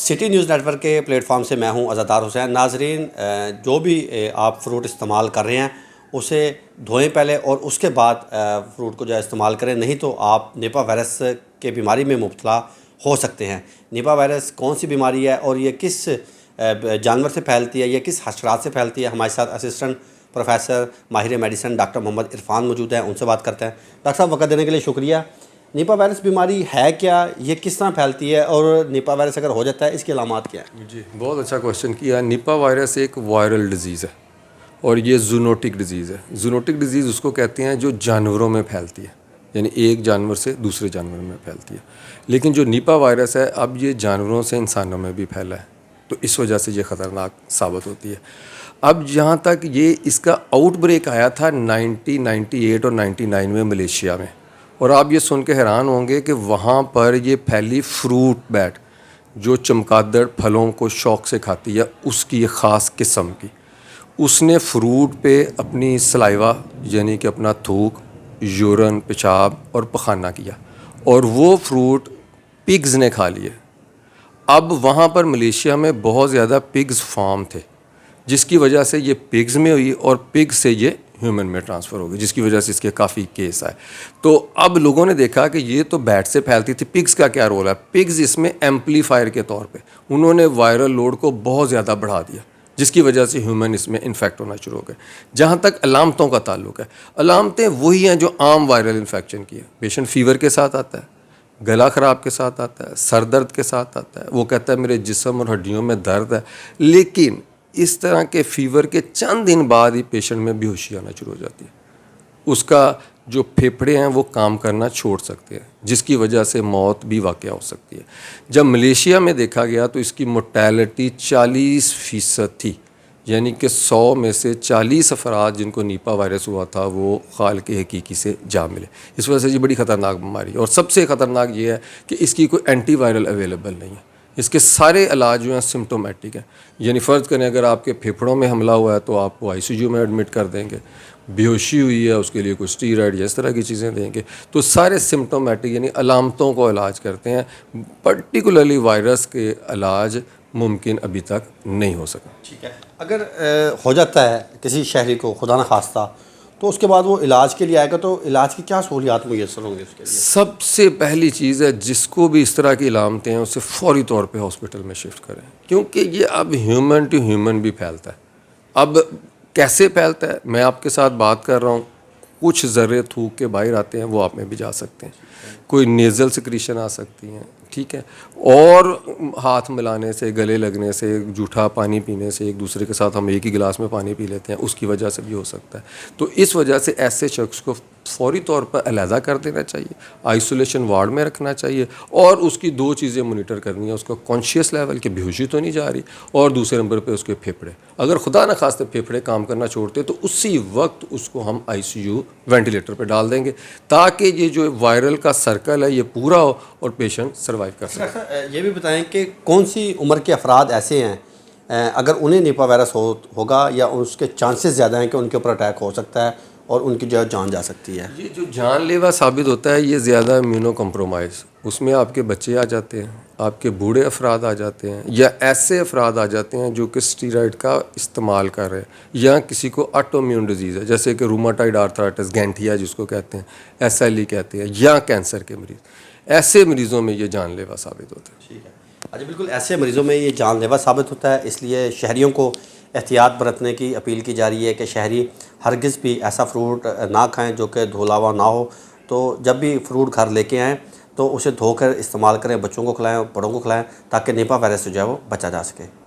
City news net work کے plate form سے میں ہوں عزادار حسین۔ ناظرین، جو بھی آپ فروٹ استعمال کر رہے ہیں اسے دھوئیں پہلے، اور اس کے بعد فروٹ کو جو ہے استعمال کریں، نہیں تو آپ نیپا وائرس کے بیماری میں مبتلا ہو سکتے ہیں۔ نیپا وائرس کون سی بیماری ہے اور یہ کس جانور سے پھیلتی ہے، یہ کس حشرات سے پھیلتی ہے؟ ہمارے ساتھ اسسٹنٹ پروفیسر ماہر میڈیسن ڈاکٹر محمد عرفان موجود ہیں، ان سے بات کرتے ہیں۔ ڈاکٹر صاحب، وقت دینے کے لیے شکریہ۔ نیپا وائرس بیماری ہے کیا، یہ کس طرح پھیلتی ہے، اور نیپا وائرس اگر ہو جاتا ہے اس کے علامات کیا ہیں؟ جی، بہت اچھا کویشچن کیا۔ نیپا وائرس ایک وائرل ڈیزیز ہے اور یہ زونوٹک ڈیزیز ہے۔ زونوٹک ڈیزیز اس کو کہتے ہیں جو جانوروں میں پھیلتی ہے، یعنی ایک جانور سے دوسرے جانور میں پھیلتی ہے۔ لیکن جو نیپا وائرس ہے اب یہ جانوروں سے انسانوں میں بھی پھیلا ہے، تو اس وجہ سے یہ خطرناک ثابت ہوتی ہے۔ اب جہاں تک یہ اس کا آؤٹ بریک آیا تھا 1998 اور 99 میں ملیشیا میں، اور آپ یہ سن کے حیران ہوں گے کہ وہاں پر یہ پھیلی فروٹ بیٹ جو چمگادڑ پھلوں کو شوق سے کھاتی ہے، اس کی ایک خاص قسم کی، اس نے فروٹ پہ اپنی سلائیوا یعنی کہ اپنا تھوک، یورن، پیشاب اور پخانہ کیا، اور وہ فروٹ پگز نے کھا لیے۔ اب وہاں پر ملیشیا میں بہت زیادہ پگز فارم تھے، جس کی وجہ سے یہ پگز میں ہوئی اور پگ سے یہ ہیومن میں ٹرانسفر ہو گئی، جس کی وجہ سے اس کے کافی کیس آئے۔ تو اب لوگوں نے دیکھا کہ یہ تو بیٹ سے پھیلتی تھی، پگز کا کیا رول ہے؟ پگز اس میں ایمپلیفائر کے طور پہ انہوں نے وائرل لوڈ کو بہت زیادہ بڑھا دیا، جس کی وجہ سے ہیومن اس میں انفیکٹ ہونا شروع ہو گئے۔ جہاں تک علامتوں کا تعلق ہے، علامتیں وہی ہیں جو عام وائرل انفیکشن کی ہیں۔ پیشنٹ فیور کے ساتھ آتا ہے، گلا خراب کے ساتھ آتا ہے، سر درد کے ساتھ آتا ہے، وہ کہتا ہے میرے جسم اور ہڈیوں میں درد ہے، لیکن اس طرح کے فیور کے چند دن بعد ہی پیشنٹ میں بے ہوشی آنا شروع ہو جاتی ہے۔ اس کا جو پھیپھڑے ہیں وہ کام کرنا چھوڑ سکتے ہیں، جس کی وجہ سے موت بھی واقع ہو سکتی ہے۔ جب ملیشیا میں دیکھا گیا تو اس کی mortality 40% تھی، یعنی کہ 100 میں سے 40 افراد جن کو نیپا وائرس ہوا تھا وہ خالق حقیقی سے جا ملے۔ اس وجہ سے یہ بڑی خطرناک بیماری ہے، اور سب سے خطرناک یہ ہے کہ اس کی کوئی اینٹی وائرل اویلیبل نہیں ہے۔ اس کے سارے علاج جو ہیں سمٹومیٹک ہیں، یعنی فرض کریں اگر آپ کے پھیپھڑوں میں حملہ ہوا ہے تو آپ کو ICU میں ایڈمٹ کر دیں گے، بے ہوشی ہوئی ہے اس کے لیے کوئی اسٹیرائڈ یا اس طرح کی چیزیں دیں گے، تو سارے سمٹومیٹک یعنی علامتوں کو علاج کرتے ہیں۔ پرٹیکولرلی وائرس کے علاج ممکن ابھی تک نہیں ہو سکا۔ ٹھیک ہے، اگر ہو جاتا ہے کسی شہری کو خدا نخواستہ، تو اس کے بعد وہ علاج کے لیے آئے گا، تو علاج کی کیا سہولیات میسر ہوں گی اس کے لیے؟ سب سے پہلی چیز ہے جس کو بھی اس طرح کی علامتیں ہیں اسے فوری طور پہ ہاسپٹل میں شفٹ کریں، کیونکہ یہ اب ہیومن ٹو ہیومن بھی پھیلتا ہے۔ اب کیسے پھیلتا ہے؟ میں آپ کے ساتھ بات کر رہا ہوں، کچھ ذرے تھوک کے باہر آتے ہیں، وہ آپ میں بھی جا سکتے ہیں، کوئی نیزل سیکریشن آ سکتی ہیں، ٹھیک ہے، اور ہاتھ ملانے سے، گلے لگنے سے، جھوٹا پانی پینے سے، ایک دوسرے کے ساتھ ہم ایک ہی گلاس میں پانی پی لیتے ہیں، اس کی وجہ سے بھی ہو سکتا ہے۔ تو اس وجہ سے ایسے شخص کو فوری طور پر علیحدہ کر دینا چاہیے، آئسولیشن وارڈ میں رکھنا چاہیے، اور اس کی 2 چیزیں مانیٹر کرنی ہیں، اس کا کانشیس لیول کہ بے ہوشی تو نہیں جا رہی، اور دوسرے نمبر پہ اس کے پھیپھڑے، اگر خدا نخواستہ پھیپھڑے کام کرنا چھوڑتے تو اسی وقت اس کو ہم ICU وینٹیلیٹر پہ ڈال دیں گے، تاکہ یہ جو وائرل کا سرکل ہے یہ پورا ہو اور پیشنٹ سروائیو کر سکے۔ یہ بھی بتائیں کہ کون سی عمر کے افراد ایسے ہیں اگر انہیں نیپا وائرس ہوگا، یا اس کے چانسز زیادہ ہیں کہ ان کے اوپر اٹیک ہو سکتا ہے اور ان کی جو ہے جان جا سکتی ہے؟ یہ جو جان لیوا ثابت ہوتا ہے یہ زیادہ امیونو کمپرومائز، اس میں آپ کے بچے آ جاتے ہیں، آپ کے بوڑھے افراد آ جاتے ہیں، یا ایسے افراد آ جاتے ہیں جو کہ اسٹیرائڈ کا استعمال کر رہے ہیں، یا کسی کو آٹو امیون ڈیزیز ہے جیسے کہ روماٹائڈ آرتھرائٹس، گینٹھیا جس کو کہتے ہیں، SLE کہتے ہیں، یا کینسر کے مریض، ایسے مریضوں میں یہ جان لیوا ثابت ہوتا ہے۔ ٹھیک ہے، اچھا، بالکل ایسے مریضوں میں یہ جان لیوا ثابت ہوتا ہے، اس لیے شہریوں کو احتیاط برتنے کی اپیل کی جا رہی ہے کہ شہری ہرگز بھی ایسا فروٹ نہ کھائیں جو کہ دھولا ہوا نہ ہو۔ تو جب بھی فروٹ گھر لے کے آئیں تو اسے دھو کر استعمال کریں، بچوں کو کھلائیں، بڑوں کو کھلائیں، تاکہ نیپا وائرس سے جو ہے وہ بچا جا سکے۔